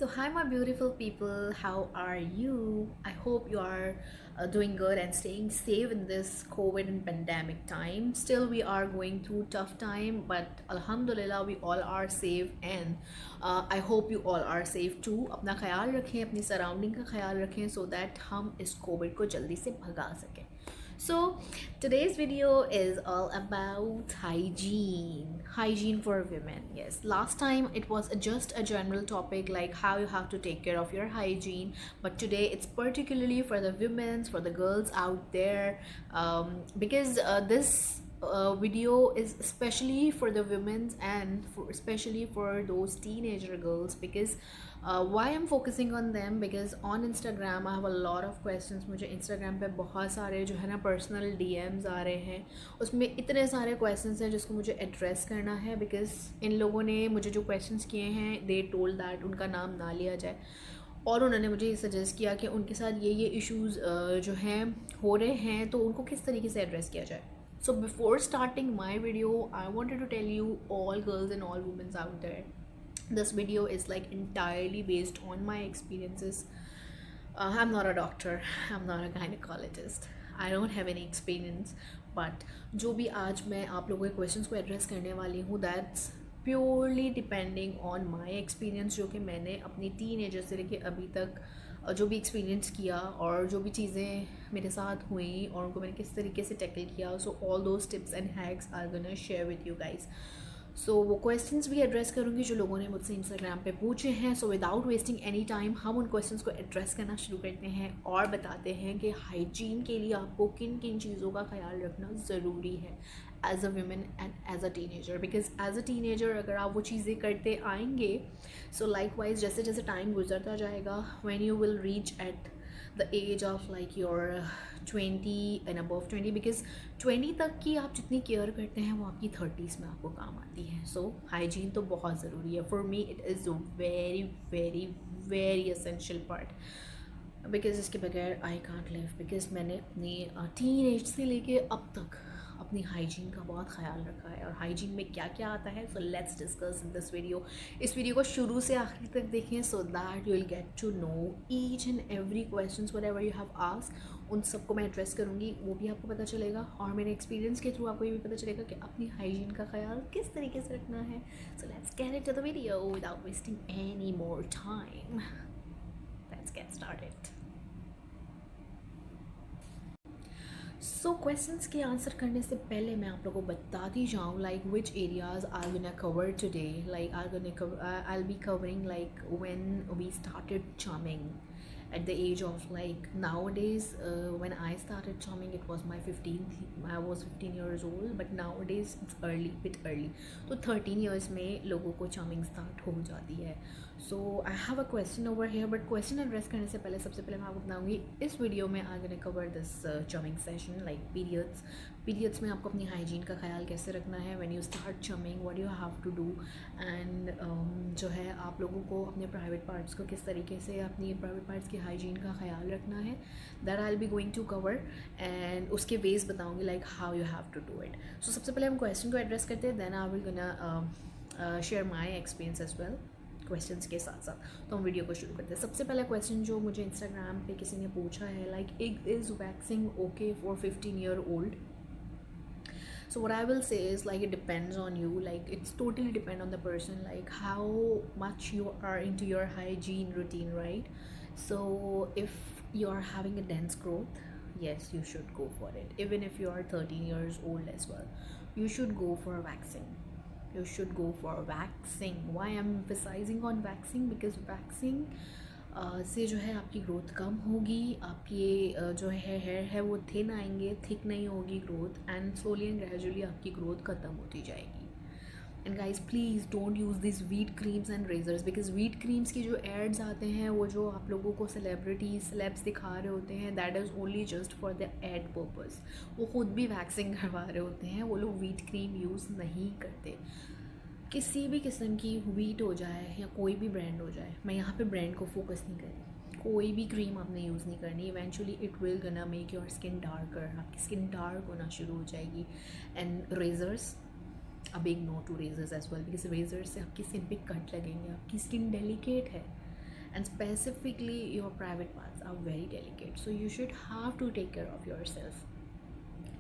So, hi, my beautiful people. How are you? I hope you are doing good and staying safe in this COVID and pandemic time. Still, we are going through tough time, but Alhamdulillah, we all are safe, and I hope you all are safe too. अपना ख्याल रखें, अपनी surrounding का ख्याल रखें, so that हम इस COVID को जल्दी से भगा सकें. So, today's video is all about hygiene. Hygiene for women. Yes, last time it was just a general topic like how you have to take care of your hygiene, but today it's particularly for the women, for the girls out there, because this video is especially for the women's and especially for those teenager girls because why I'm focusing on them because on Instagram I have a lot of questions. मुझे Instagram पे बहुत सारे जो है ना personal DMs आ रहे हैं, उसमें इतने सारे questions हैं जिसको मुझे एड्रेस करना है because इन लोगों ने मुझे जो questions किए हैं they told that उनका नाम ना लिया जाए और उन्होंने मुझे ये सजेस्ट किया कि उनके साथ ये इश्यूज़ जो हैं हो रहे हैं तो उनको किस तरीके से एड्रेस किया जाए. So before starting my video, I wanted to tell you all girls and all women out there, this video is like entirely based on my experiences. I'm not a doctor, I'm not a gynecologist, I don't have any experience, but जो भी आज मैं आप लोगों के questions को address करने वाली हूँ that's purely depending on my experience जो कि मैंने अपनी टीन एजर से लेके अभी तक जो भी एक्सपीरियंस किया और जो भी चीज़ें मेरे साथ हुई और उनको मैंने किस तरीके से टैकल किया. So all those tips and hacks are gonna share with you guys. So वो क्वेश्चंस भी एड्रेस करूँगी जो लोगों ने मुझसे इंस्टाग्राम पे पूछे हैं. So without wasting any time हम उन क्वेश्चंस को एड्रेस करना शुरू करते हैं और बताते हैं कि हाइजीन के लिए आपको किन किन चीज़ों का ख्याल रखना ज़रूरी है as a women and as a teenager. Because as a teenager अगर आप वो चीज़ें करते आएंगे सो लाइक वाइज जैसे जैसे टाइम गुजरता जाएगा when you will reach at the age of like your 20 and above 20 because 20 तक की आप जितनी केयर करते हैं वो आपकी 30s में आपको काम आती है. सो हाइजीन तो बहुत ज़रूरी है. For me it is very very very essential part because इसके बगैर आई कांट लिव. बिकॉज मैंने अपनी टीन एज से लेके अब तक अपनी हाइजीन का बहुत ख्याल रखा है और हाइजीन में क्या क्या आता है. So let's discuss in this video. इस वीडियो को शुरू से आखिर तक देखें so that you will get to know each and every question whatever you have asked. उन सबको मैं एड्रेस करूँगी, वो भी आपको पता चलेगा और मेरे एक्सपीरियंस के थ्रू आपको ये भी पता चलेगा कि अपनी हाइजीन का ख्याल किस तरीके से रखना है. So let's get into the video without wasting any more time. Let's get started. So questions के आंसर करने से पहले मैं आप लोगों को बताती जाऊँ like which areas are gonna cover today. Like I will be covering like when we started charming at the age of like nowadays when I started charming it was my 15th I was 15 years old, but nowadays it's early, bit early. तो 13 years में लोगों को charming start हो जाती है. So I have a question over here, but question address करने से पहले सबसे पहले मैं आपको बताऊँगी इस वीडियो में I'm gonna cover this charming session like periods में आपको अपनी हाइजीन का ख्याल कैसे रखना है when you start charming, what you have to do, and जो है आप लोगों को अपने प्राइवेट पार्ट्स को किस तरीके से अपनी प्राइवेट पार्ट्स की हाइजीन का ख्याल रखना है that I will be going to cover and उसके वेज बताऊँगी like how you have to do it. So सबसे पहले हम क्वेश्चन को एड्रेस करते हैं then I will gonna share my experience as well questions के साथ साथ. तो हम वीडियो को शुरू करते हैं. सबसे पहला क्वेश्चन जो मुझे इंस्टाग्राम पे किसी ने पूछा है like is waxing okay for 15 year old. So what I will say is like it depends on you, like it's totally depend on the person, like how much you are into your hygiene routine, right? So if you are having a dense growth, yes, you should go for it. Even if you are 13 years old as well, you should go for waxing. You should go for waxing. Why I'm emphasizing on waxing? Because waxing से जो है आपकी growth कम होगी, आपकी जो है hair है वो थिन आएंगे, थिक नहीं होगी growth, and slowly and gradually आपकी ग्रोथ ख़त्म होती जाएगी. And guys please don't use this Veet creams and razors because Veet creams की जो एड्स आते हैं वो जो आप लोगों को सेलेब्स दिखा रहे होते हैं that is only just for the ad purpose. वो ख़ुद भी वैक्सिंग करवा रहे होते हैं, वो लोग वीट क्रीम यूज़ नहीं करते. किसी भी किस्म की वीट हो जाए या कोई भी ब्रांड हो जाए, मैं यहाँ पे ब्रांड को फोकस नहीं कर रही, कोई भी क्रीम आपने यूज़ नहीं करनी. Eventually it will gonna make your skin darker, आपकी स्किन डार्क होना शुरू हो जाएगी. And razors, a big no to razors as well because razor से आपकी स्किन पे कट लगेंगे, आपकी स्किन डेलिकेट है. and specifically your private parts are very delicate, so you should have to take care of yourself.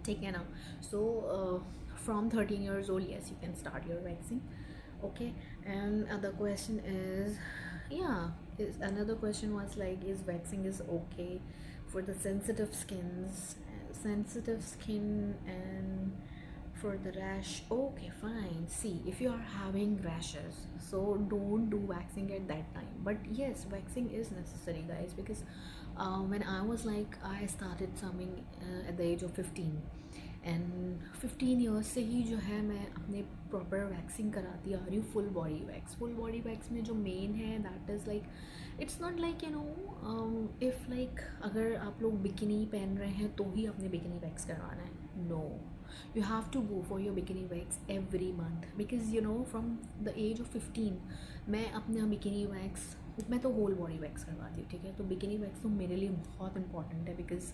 Take care now. So from 13 years old, yes, you can start your vaccine. Okay. And other question is, yeah, is another question was like, is waxing is okay for the sensitive skin and for the rash? Okay, fine. See, if you are having rashes, so don't do waxing at that time. But yes, waxing is necessary, guys, because when I was like, I started swimming at the age of 15, and 15 years से ही जो है मैं अपने proper waxing कराती आ रही हूँ, full body wax में जो मेन है that is like, it's not like you know, if like अगर आप लोग बिकिनी पहन रहे हैं तो ही अपने बिकिनी वैक्स करवाना है, no, you have to go for your bikini wax every month, because you know from the age of 15 मैं अपना बिकिनी वैक्स, मैं तो होल बॉडी वैक्स करवाती हूँ, ठीक है। तो बिकिनी वैक्स तो मेरे लिए बहुत इंपॉर्टेंट है, बिकॉज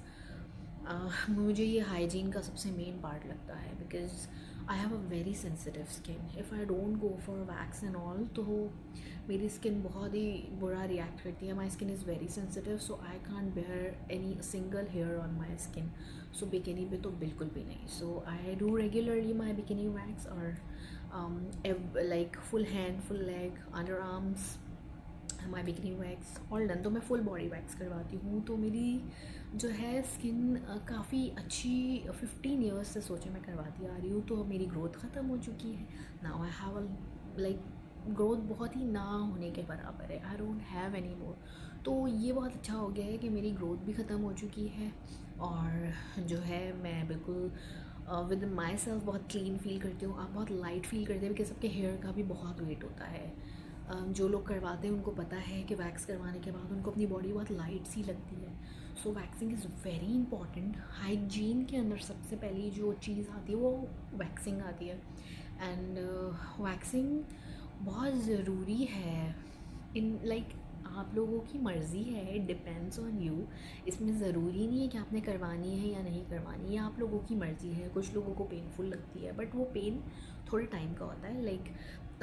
मुझे ये हाइजीन का सबसे मेन पार्ट लगता है, because I have a very sensitive skin. If I don't go for wax and all तो मेरी स्किन बहुत ही बुरा रिएक्ट करती है। My skin is very sensitive, so I can't bear any single hair on my skin. So bikini पे तो बिल्कुल भी नहीं। So I do regularly my bikini wax, और like full hand, full leg, underarms, my bikini wax all done. तो मैं full body wax करवाती हूँ, तो मेरी जो है स्किन काफ़ी अच्छी 15 ईयर्स से सोचे मैं करवाती आ रही हूँ। तो मेरी ग्रोथ ख़त्म हो चुकी है। Now I have like growth बहुत ही ना होने के बराबर है, I don't have any more. तो ये बहुत अच्छा हो गया है कि मेरी ग्रोथ भी ख़त्म हो चुकी है, और जो है मैं बिल्कुल विद माई सेल्फ बहुत क्लीन फील करती हूँ। आप बहुत लाइट फील करते हैं, बिकॉज सबके हेयर का भी बहुत वेट होता है। जो लोग करवाते हैं उनको पता है कि वैक्स करवाने के बाद उनको अपनी बॉडी बहुत लाइट सी लगती है। So waxing is very important. Hygiene के अंदर सबसे पहली जो चीज़ आती है वो वैक्सिंग आती है, एंड वैक्सिंग बहुत ज़रूरी है। इन लाइक आप लोगों की मर्ज़ी है, इट डिपेंड्स ऑन यू। इसमें ज़रूरी नहीं है कि आपने करवानी है या नहीं करवानी, ये आप लोगों की मर्ज़ी है। कुछ लोगों को पेनफुल लगती है, बट वो पेन थोड़े टाइम का होता है, लाइक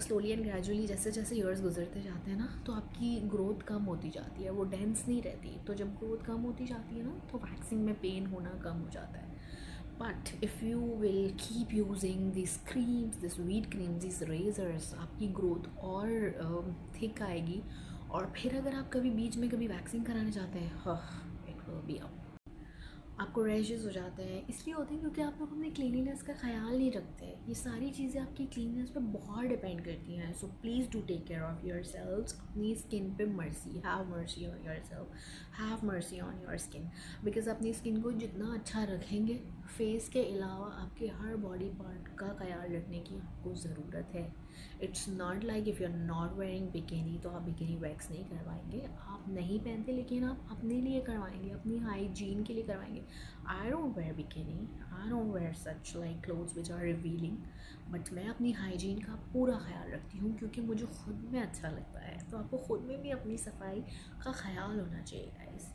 स्लोली एंड ग्रेजुअली जैसे जैसे ईयर्स गुजरते जाते हैं ना, तो आपकी ग्रोथ कम होती जाती है, वो डेंस नहीं रहती। तो जब ग्रोथ कम होती जाती है ना, तो वैक्सिंग में पेन होना कम हो जाता है। But if you will keep using this creams, this Veet creams, this razors, आपकी ग्रोथ और थिक आएगी। और फिर अगर आप कभी बीच में कभी वैक्सिंग कराने जाते हैं, इट विल बी अप, आपको रैशेस हो जाते हैं। इसलिए होते हैं क्योंकि आप लोग अपने क्लीनिनेस का ख्याल नहीं रखते। ये सारी चीज़ें आपकी क्लीनिनेस पे बहुत डिपेंड करती हैं। So please do take care of yourselves. अपनी स्किन पे mercy, have mercy on yourself, have mercy on your skin. Because अपनी स्किन को जितना अच्छा रखेंगे, फेस के अलावा आपके हर बॉडी पार्ट का ख्याल रखने की आपको ज़रूरत है। It's not like if you are not wearing bikini तो आप बिकिनी वैक्स नहीं करवाएंगे। आप नहीं पहनते, लेकिन आप अपने लिए करवाएंगे, अपनी हाइजीन के लिए करवाएंगे। I don't wear bikini, I don't wear such like clothes which are revealing, but मैं अपनी हाइजीन का पूरा ख्याल रखती हूँ, क्योंकि मुझे खुद में अच्छा लगता है। तो आपको खुद में भी अपनी सफाई का ख्याल होना चाहिए गाइस।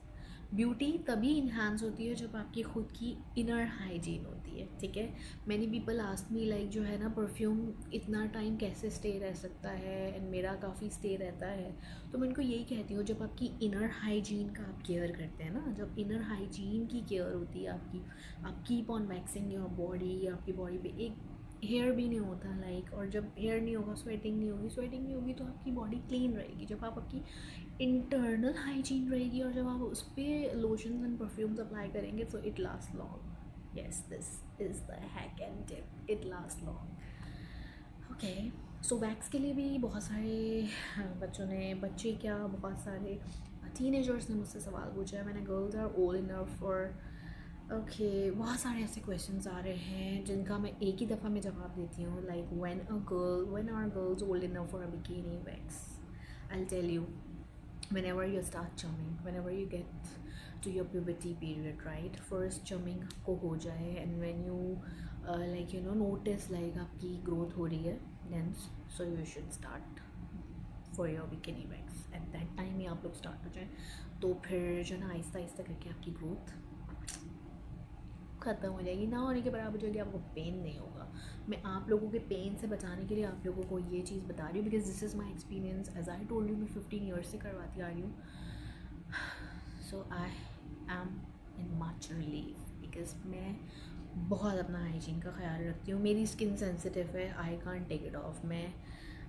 ब्यूटी तभी इन्हांस होती है जब आपकी खुद की इनर हाइजीन होती है, ठीक है। Many people ask me like जो है ना, परफ्यूम इतना टाइम कैसे स्टे रह सकता है, एंड मेरा काफ़ी स्टे रहता है। तो मैं उनको यही कहती हूँ, जब आपकी इनर हाइजीन का आप केयर करते हैं ना, जब इनर हाइजीन की केयर होती है आपकी, आप keep on waxing your body, आपकी बॉडी पे एक हेयर भी नहीं होता लाइक, और जब हेयर नहीं होगा, स्वेटिंग नहीं होगी, तो आपकी बॉडी क्लीन रहेगी। जब आप आपकी इंटरनल हाइजीन रहेगी, और जब आप उस पर लोशंस एंड परफ्यूम्स अप्लाई करेंगे, so it last long. Yes, this is the hack and tip, it last long. Okay. So wax के लिए भी बहुत सारे बच्चे क्या, बहुत सारे टीनेजर्स ने मुझसे सवाल पूछा है। मैंने girls are old enough for, okay, बहुत सारे ऐसे क्वेश्चंस आ रहे हैं जिनका मैं एक ही दफ़ा में जवाब देती हूँ। Like when are girls old enough for a bikini wax? I tell you, whenever you start chumming, whenever you get to your puberty period, right? First chumming आपको हो जाए, and when you like you know notice like आपकी growth हो रही है, then so you should start for your bikini wax at that time ही आप लोग start हो जाए। तो फिर जो ना आहिस्ता आहिस्ता करके आपकी growth ख़त्म हो जाएगी, ना होने के बराबर हो जाएगी, आपको पेन नहीं होगा। मैं आप लोगों के पेन से बचाने के लिए आप लोगों को ये चीज़ बता रही हूँ, because this is my experience. As I told you, मैं 15 ईयर्स से करवाती आ रही हूँ। So I am in much relief, because मैं बहुत अपना हाइजीन का ख्याल रखती हूँ। मेरी स्किन सेंसिटिव है, I can't take it off. मैं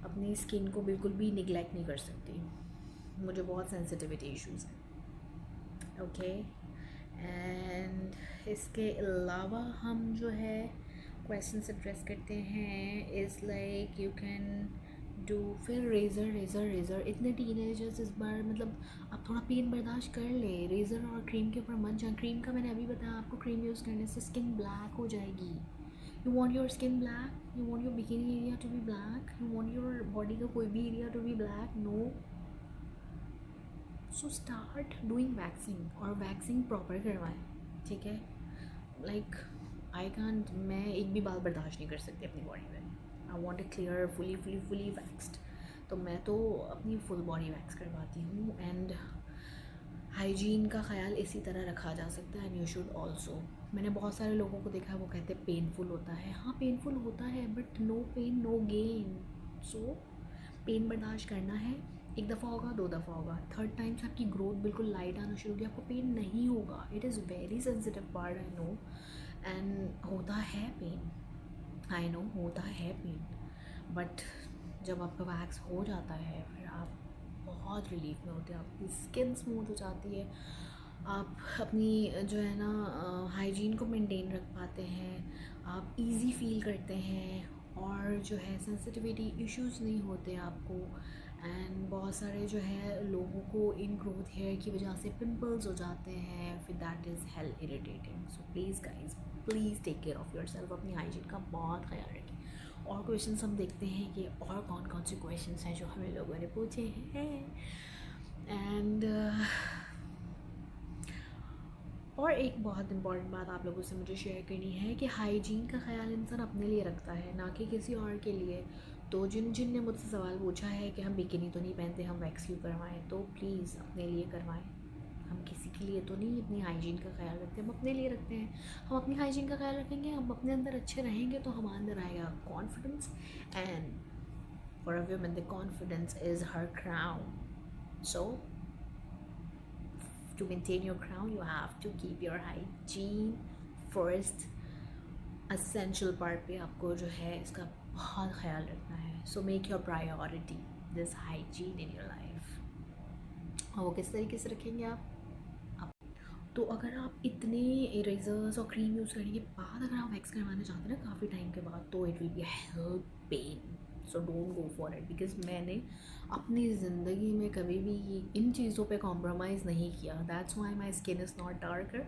अपनी स्किन को बिल्कुल भी निगलेक्ट नहीं कर सकती, मुझे बहुत सेंसिटिविटी इश्यूज़ हैं। ओके, एंड इसके अलावा हम जो है क्वेश्चन एड्रेस करते हैं, is like you can do. फिर रेज़र रेज़र रेज़र, इतने टीनेजर्स इस बार, मतलब आप थोड़ा पेन बर्दाश्त कर ले। रेज़र और क्रीम के ऊपर मत जाए। क्रीम का मैंने अभी बताया आपको, क्रीम यूज़ करने से स्किन ब्लैक हो जाएगी। You want your skin black, you want your bikini area to be black, you want your body का कोई भी एरिया to be black, no. So start doing waxing, और वैक्सिंग प्रॉपर करवाएं, ठीक है। लाइक आई कांट, मैं एक भी बाल बर्दाश्त नहीं कर सकती अपनी बॉडी में। I want A clear fully fully fully waxed, तो मैं तो अपनी फुल बॉडी वैक्स करवाती हूँ। एंड हाइजीन का ख्याल इसी तरह रखा जा सकता है, एंड यू शुड ऑल्सो। मैंने बहुत सारे लोगों को देखा है, वो कहते हैं पेनफुल होता है। हाँ पेनफुल होता है, but no pain no gain. So pain बर्दाश्त करना है, एक दफ़ा होगा, 2 दफ़ा होगा, थर्ड टाइम से आपकी ग्रोथ बिल्कुल लाइट आना शुरू होगी, आपको पेन नहीं होगा। It is very sensitive part, I know, and होता है पेन, आई नो होता है पेन, बट जब आपका वैक्स हो जाता है फिर आप बहुत रिलीफ में होते हैं, आपकी स्किन स्मूथ हो जाती है, आप अपनी जो है ना हाइजीन को मेंटेन रख पाते हैं, आप इजी फील करते हैं, और जो है सेंसिटिविटी इश्यूज़ नहीं होते आपको। एंड बहुत सारे जो है लोगों को इन ग्रोथ हेयर की वजह से पिंपल्स हो जाते हैं, फिर that is hell irritating. So please guys, please take care of yourself, अपनी हाइजीन का बहुत ख्याल रखें। और क्वेश्चन हम देखते हैं कि और कौन कौन से क्वेश्चन हैं जो हमें लोगों ने पूछे हैं। एंड और एक बहुत इंपॉर्टेंट बात आप लोगों से मुझे शेयर करनी है कि हाइजीन का ख्याल इंसान अपने लिए रखता है, ना कि किसी और के लिए। तो जिन ने मुझसे सवाल पूछा है कि हम बिकिनी तो नहीं पहनते, हम वैक्स क्यों करवाएं, तो प्लीज़ अपने लिए करवाएं। हम किसी के लिए तो नहीं अपनी हाइजीन का ख्याल रखते, हम अपने लिए रखते हैं। हम अपनी हाइजीन का ख्याल रखेंगे, हम अपने अंदर अच्छे रहेंगे, तो हमारे अंदर आएगा confidence. And for a woman the confidence is her crown. So to maintain your crown, you have to keep your hygiene first. Essential part पे आपको जो है इसका बहुत ख्याल रखना है। So make your priority this hygiene in your life. और वो किस तरीके से रखेंगे आप तो अगर आप इतने इरेजर्स और क्रीम यूज़ करने के बाद अगर आप वैक्स करवाना चाहते हैं ना काफ़ी टाइम के बाद, तो it will be help pain. So don't go for it, because मैंने अपनी ज़िंदगी में कभी भी इन चीज़ों पे कॉम्प्रोमाइज़ नहीं किया। That's why my skin is not darker,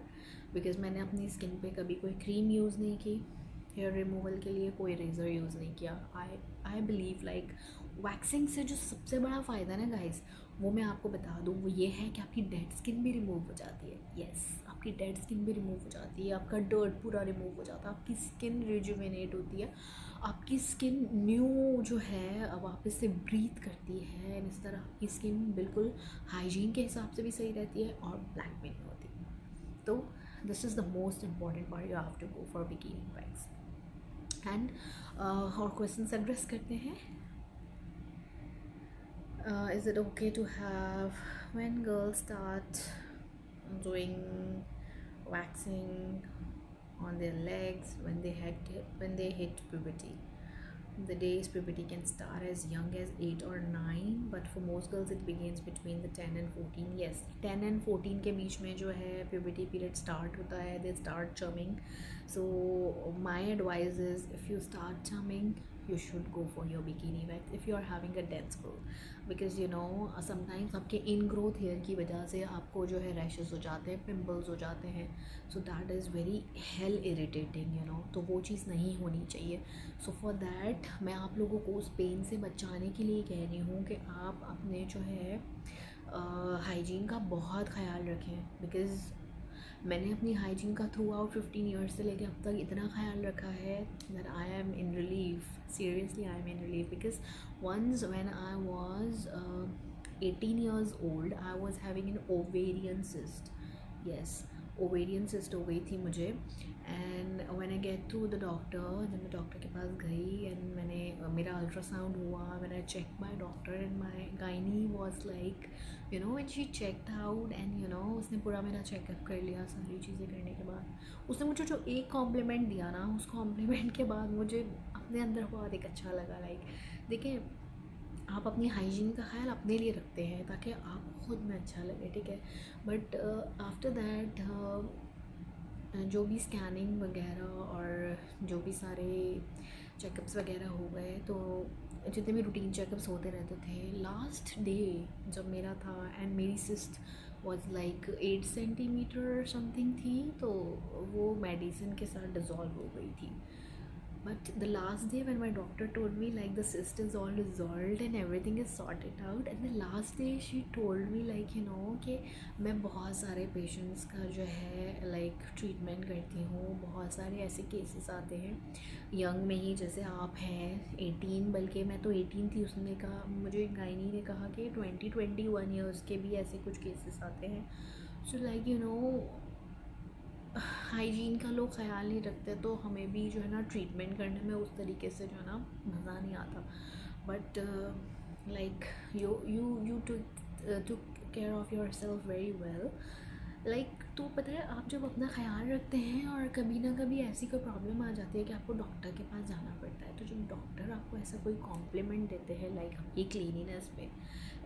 because मैंने अपनी स्किन पे कभी कोई क्रीम यूज़ नहीं की, हेयर रिमूवल के लिए कोई रेज़र यूज़ नहीं किया। आई बिलीव लाइक वैक्सिंग से जो सबसे बड़ा फ़ायदा ना गाइस, वो मैं आपको बता दूँ, वो ये है कि आपकी डेड स्किन भी रिमूव हो जाती है। यस, आपकी डेड स्किन भी रिमूव हो जाती है, आपका डर्ट पूरा रिमूव हो जाता है, आपकी स्किन रिजुवेनेट होती है, आपकी स्किन न्यू जो है वापस से ब्रीथ करती है। इस तरह आपकी स्किन बिल्कुल हाइजीन के हिसाब से भी सही रहती है और ब्लैक भी नहीं होती। तो this is the most important part, you have to go for bikini wax. And और क्वेश्चन एड्रेस करते हैं। Is it okay to have when girls start doing waxing on their legs when they hit puberty? The days puberty can start as young as 8 or 9, but for most girls it begins between the 10 and 14. Yes, 10 and 14 के बीच में जो है puberty period start होता है, they start chumming. So my advice is, if you start chumming, you should go for your bikini wax if you are having a dense growth, because you know sometimes आपके in growth hair की वजह से आपको जो है rashes हो जाते हैं, पिंपल्स हो जाते हैं, so that is very hello irritating, you know, तो वो चीज़ नहीं होनी चाहिए। सो फॉर दैट मैं आप लोगों को उस पेन से बचाने के लिए कह रही हूँ कि आप अपने जो है हाइजीन का बहुत ख्याल रखें, बिकॉज़ मैंने अपनी हाइजीन का थ्रू आउट 15 ईयर्स से लेकर अब तक इतना ख्याल रखा है that I am in relief, seriously I am in relief, because once when I was 18 years old I was having an ovarian cyst. Yes, ovarian cyst हो गई थी मुझे। And when I get to the doctor, जब मैं doctor के पास गई and मेरा ultrasound हुआ, मैंने check my doctor and my gynae was like when she checked out and उसने पूरा मेरा चेकअप कर लिया। सारी चीज़ें करने के बाद उसने मुझे जो एक कॉम्प्लीमेंट दिया ना, उस कॉम्प्लीमेंट के बाद मुझे अपने अंदर बहुत एक अच्छा लगा। लाइक देखिए, आप अपनी हाइजीन का ख्याल अपने लिए रखते हैं ताकि आपको खुद में अच्छा लगे, ठीक है। बट आफ्टर दैट जो भी स्कैनिंग वगैरह और जो भी सारे चेकअप्स वगैरह हो गए, तो जितने भी रूटीन चेकअप्स होते रहते थे, लास्ट डे जब मेरा था एंड मेरी cyst was like 8 centimetre something थी, तो वो मेडिसिन के साथ डिज़ोल्व हो गई थी। But the last day when my doctor told me like the cyst is all resolved and everything is sorted out, and the last day she told me like कि मैं बहुत सारे पेशेंट्स का जो है लाइक ट्रीटमेंट करती हूँ। बहुत सारे ऐसे केसेस आते हैं यंग में ही, जैसे आप हैं 18, बल्कि मैं तो 18 थी। उसने कहा, मुझे गायनी ने कहा कि 20-21 ईयर्स के भी ऐसे कुछ केसेस आते हैं। सो लाइक हाइजीन का लोग ख्याल नहीं रखते, तो हमें भी जो है ना ट्रीटमेंट करने में उस तरीके से जो है ना मज़ा नहीं आता। But like you you you to care of yourself very well. Like तो पता है, आप जब अपना ख्याल रखते हैं और कभी ना कभी ऐसी कोई प्रॉब्लम आ जाती है कि आपको डॉक्टर के पास जाना पड़ता है, तो जब डॉक्टर आपको ऐसा कोई कॉम्प्लीमेंट देते हैं लाइक आपकी क्लीनिनेस पे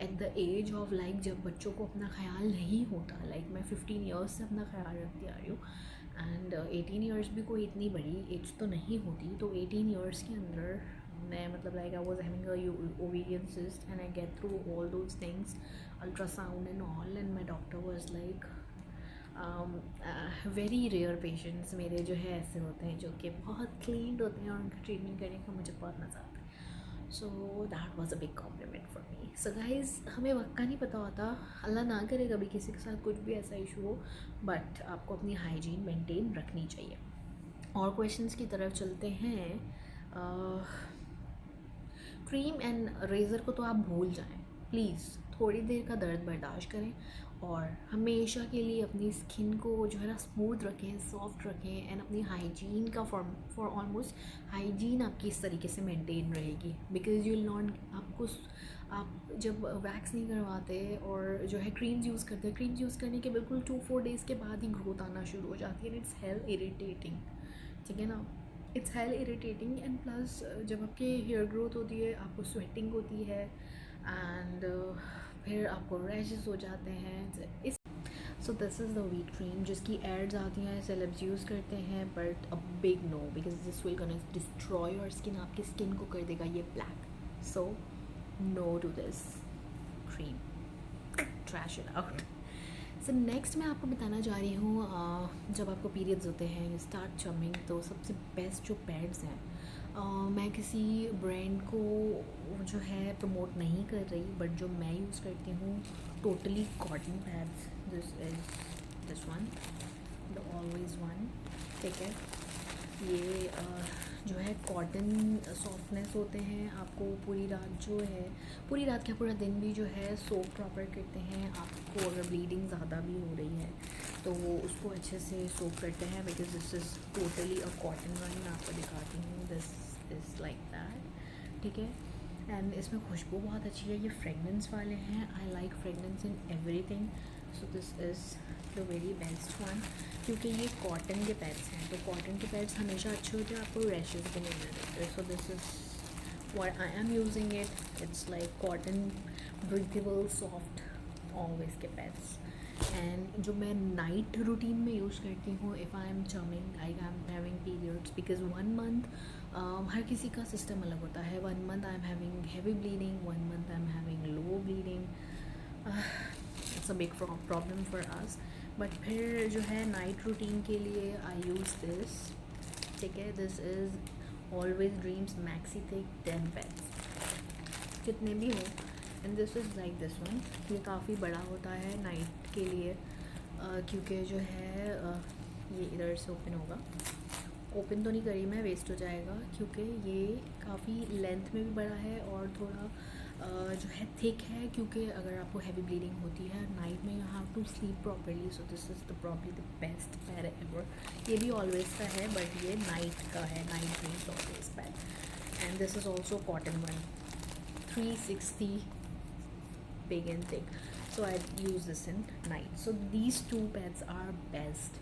at the age of like जब बच्चों को अपना ख्याल नहीं होता, लाइक मैं 15 ईयर्स से अपना ख्याल रखती आ रही हूँ एंड 18 ईयर्स भी कोई इतनी बड़ी एज तो नहीं होती। तो 18 ईयर्स के अंदर मैं मतलब like I was having a ovarian cyst and I get through all those things, ultrasound and all, and my doctor was like very rare patients मेरे जो है ऐसे होते हैं जो कि बहुत क्लीन होते हैं और उनका ट्रीटमेंट करने का मुझे बहुत मज़ा आता है। So that was a big complement for me. So guys, हमें वक्त का नहीं पता होता, अल्लाह ना करे कभी किसी के साथ कुछ भी ऐसा इशू हो, बट आपको अपनी हाइजीन मेंटेन रखनी चाहिए। और क्वेश्चंस की तरफ चलते हैं। क्रीम एंड रेज़र को तो आप भूल जाएं प्लीज़, थोड़ी देर का दर्द बर्दाश्त करें और हमेशा के लिए अपनी स्किन को जो है ना स्मूथ रखें, सॉफ्ट रखें एंड अपनी हाइजीन का फॉर ऑलमोस्ट हाइजीन आपकी इस तरीके से मेंटेन रहेगी। बिकॉज यू विल नॉट आप जब वैक्स नहीं करवाते और जो है क्रीम्स यूज़ करते हैं, क्रीम्स यूज़ करने के बिल्कुल 2-4 डेज़ के बाद ही ग्रोथ आना शुरू हो जाती है। इट्स हेल इरिटेटिंग, ठीक है ना। It's hello irritating and plus जब आपके हेयर ग्रोथ होती है, आपको स्वेटिंग होती है एंड फिर आपको रैशेस हो जाते हैं। इस so this is the Veet cream जिसकी एड्स आती हैं, सेलेब्स यूज़ करते हैं, but a big no, because this will gonna destroy your skin, आपकी स्किन को कर देगा ये ब्लैक। So no to this cream, trash it out. So next मैं आपको बताना चाह रही हूँ, जब आपको पीरियड्स होते हैं, यू स्टार्ट चमिंग, तो सबसे बेस्ट जो पैड्स हैं, मैं किसी ब्रांड को जो है प्रमोट नहीं कर रही, बट जो मैं यूज़ करती हूँ totally cotton pads, this is this one, the always one, ठीक है। ये जो है कॉटन सॉफ्टनेस होते हैं, आपको पूरी रात जो है, पूरी रात क्या पूरा दिन भी जो है सोप प्रॉपर करते हैं। आपको अगर ब्लीडिंग ज़्यादा भी हो रही है तो वो उसको अच्छे से सोप करते हैं, because this is totally a cotton one. मैं आपको दिखाती हूँ, दिस इज़ लाइक दैट, ठीक है। एंड इसमें खुशबू बहुत अच्छी है, ये फ्रेगनेंस वाले हैं, I like fragrance in everything, so this is the very best one. क्योंकि ये कॉटन के पैड्स हैं, तो कॉटन के पैड्स हमेशा अच्छे होते हैं, आपको रैशेस भी नहीं मिलते। So this is what I am using it, it's like cotton breathable soft Always के पैड्स। एंड जो मैं नाइट रूटीन में यूज़ करती हूँ, if I am chumming, I am having periods, because 1 month हर किसी का सिस्टम अलग होता है। 1 month I am having heavy bleeding, 1 month I am having low bleeding, it's a big problem for us. But फिर जो है नाइट रूटीन के लिए आई यूज़ दिस, ठीक है। This is always dreams maxi thick 10 pads, जितने भी हो, and this is like this one. ये काफ़ी बड़ा होता है नाइट के लिए, क्योंकि जो है ये इधर से ओपन होगा, ओपन तो नहीं करी मैं, वेस्ट हो जाएगा, क्योंकि ये काफ़ी लेंथ में भी बड़ा है और थोड़ा जो है थिक है, क्योंकि अगर आपको हैवी ब्लीडिंग होती है नाइट में, you have to sleep properly, so this is the probably the best pad ever. ये भी ऑलवेज का है बट ये नाइट का है, night means always pad. And this is also cotton one, 360 big and thick, so I use this in night. So these two pads are best,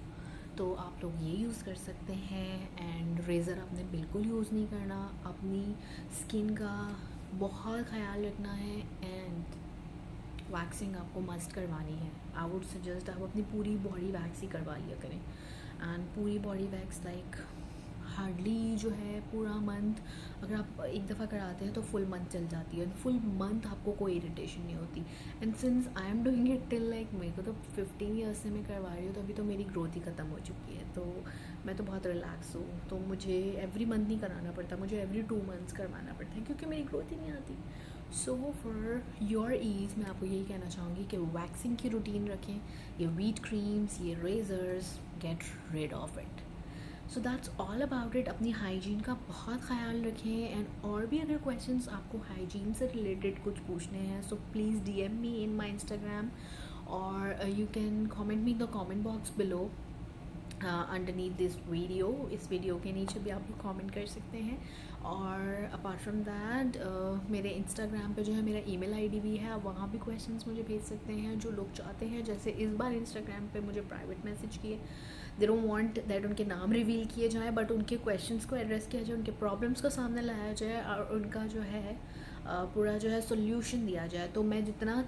तो आप लोग ये यूज़ कर सकते हैं। एंड रेज़र आपने बिल्कुल यूज़ नहीं करना, अपनी स्किन का बहुत ख्याल रखना है। एंड वैक्सिंग आपको मस्ट करवानी है। आई वुड सजेस्ट आप अपनी पूरी बॉडी वैक्स ही करवा लिया करें। एंड पूरी बॉडी वैक्स लाइक हार्डली जो है पूरा मंथ, अगर आप एक दफ़ा कराते हैं तो फुल मंथ चल जाती है, फुल मंथ आपको कोई इरिटेशन नहीं होती। And since I am doing it till like, मेरे को तो 15 ईयर्स से मैं करवा रही हूँ, तो अभी तो मेरी ग्रोथ ही ख़त्म हो चुकी है, तो मैं तो बहुत रिलैक्स हूँ। तो मुझे एवरी मंथ नहीं कराना पड़ता, मुझे एवरी 2 मंथ्स करवाना पड़ता है, क्योंकि मेरी ग्रोथ ही नहीं आती। सो फॉर योर ईज़ मैं आपको यही कहना चाहूँगी कि वैक्सिंग की रूटीन रखें। ये वीट क्रीम्स, ये razors, get rid of it. So that's all about it. अपनी हाइजीन का बहुत ख्याल रखें। एंड और भी अगर क्वेश्चंस आपको हाइजीन से रिलेटेड कुछ पूछने हैं, so please DM me in my Instagram, और you can comment me in the comment box below underneath this video. इस वीडियो के नीचे भी आप लोग कॉमेंट कर सकते हैं। और अपार्ट फ्रॉम दैट मेरे इंस्टाग्राम पे जो है मेरा ईमेल आईडी भी है, आप वहाँ भी क्वेश्चंस मुझे भेज सकते हैं। जो लोग चाहते हैं, जैसे इस बार इंस्टाग्राम पे मुझे प्राइवेट मैसेज किए, दे डोंट वांट दैट उनके नाम रिवील किए जाए, बट उनके क्वेश्चंस को एड्रेस किया जाए, उनके प्रॉब्लम्स को सामने लाया जाए, और उनका जो है पूरा जो है सोल्यूशन दिया जाए। तो मैं जितना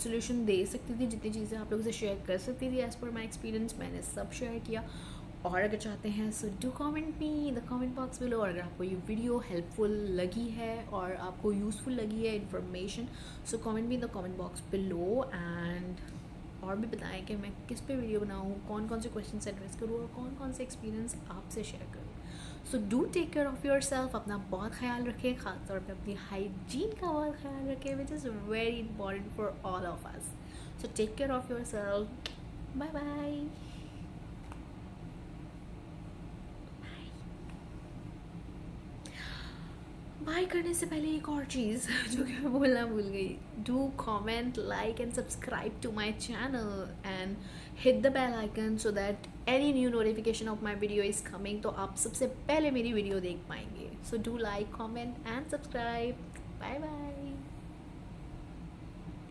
सोल्यूशन दे सकती थी, जितनी चीज़ें आप लोगों से शेयर कर सकती थी एज़ पर माई एक्सपीरियंस, मैंने सब शेयर किया। और अगर चाहते हैं so do comment me the comment box below. और अगर आपको ये वीडियो हेल्पफुल लगी है और आपको यूज़फुल लगी है information, so comment me the comment box below. And और भी बताएं कि मैं किस पे वीडियो बनाऊँ, कौन कौन से क्वेश्चन एड्रेस करूँ, और कौन कौन से एक्सपीरियंस आपसे शेयर करूँ। So do take care of yourself, अपना बहुत ख्याल रखें, ख़ासतौर पे अपनी हाइजीन का बहुत ख्याल रखें, which is very important for all of us. So take care of yourself, bye bye. Bye करने से पहले एक और चीज़ जो कि मैं बोलना भूल गई, do comment, like and subscribe to my channel and hit the bell icon so that any new notification of my video is coming, तो आप सबसे पहले मेरी वीडियो देख पाएंगे। So do like, comment and subscribe. Bye bye.